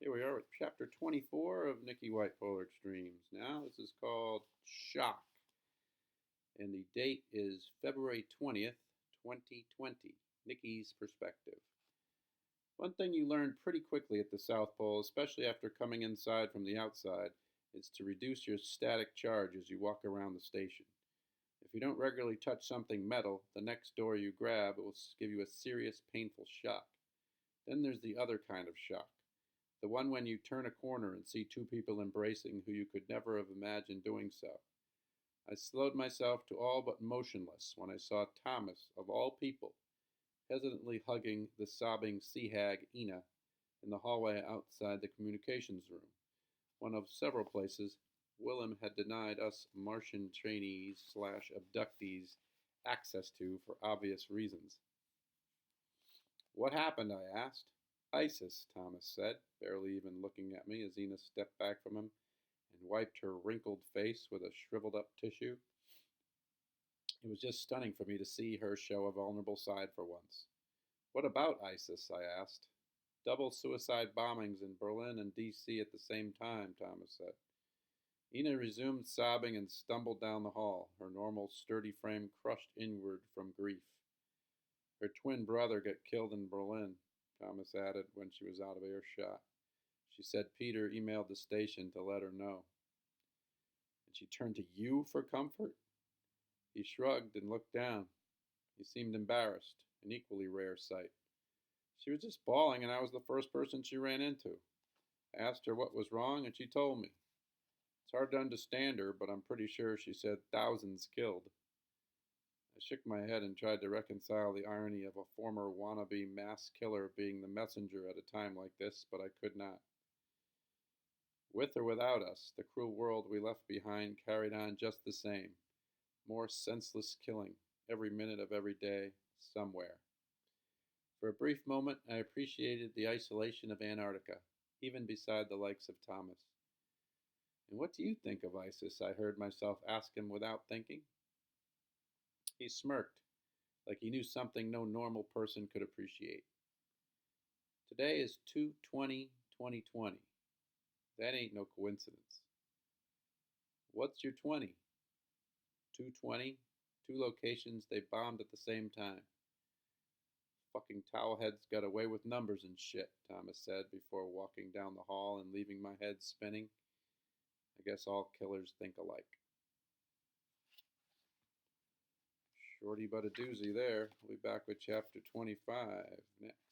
Here we are with chapter 24 of Nikki White Polar Extremes. Now, this is called Shock, and the date is February 20th, 2020. Nikki's perspective. One thing you learn pretty quickly at the South Pole, especially after coming inside from the outside, is to reduce your static charge as you walk around the station. If you don't regularly touch something metal, the next door you grab will give you a serious, painful shock. Then there's the other kind of shock. The one when you turn a corner and see two people embracing who you could never have imagined doing so. I slowed myself to all but motionless when I saw Thomas, of all people, hesitantly hugging the sobbing Sea Hag, Ina, in the hallway outside the communications room, one of several places Willem had denied us Martian trainees / abductees access to for obvious reasons. "What happened?" I asked. "ISIS," Thomas said, barely even looking at me as Ina stepped back from him and wiped her wrinkled face with a shriveled-up tissue. It was just stunning for me to see her show a vulnerable side for once. "What about ISIS?" I asked. "Double suicide bombings in Berlin and D.C. at the same time," Thomas said. Ina resumed sobbing and stumbled down the hall, her normal sturdy frame crushed inward from grief. "Her twin brother got killed in Berlin," Thomas added when she was out of earshot. "She said Peter emailed the station to let her know." "And she turned to you for comfort?" He shrugged and looked down. He seemed embarrassed, an equally rare sight. "She was just bawling, and I was the first person she ran into. I asked her what was wrong, and she told me. It's hard to understand her, but I'm pretty sure she said thousands killed." I shook my head and tried to reconcile the irony of a former wannabe mass killer being the messenger at a time like this, but I could not. With or without us, the cruel world we left behind carried on just the same. More senseless killing, every minute of every day, somewhere. For a brief moment, I appreciated the isolation of Antarctica, even beside the likes of Thomas. "And what do you think of ISIS?" I heard myself ask him without thinking. He smirked, like he knew something no normal person could appreciate. "Today is 2/20/2020. That ain't no coincidence." "What's your 20? 2/20, two locations they bombed at the same time." "Fucking towelheads got away with numbers and shit," Thomas said before walking down the hall and leaving my head spinning. I guess all killers think alike. Shorty but a doozy there. We'll be back with chapter 25 next.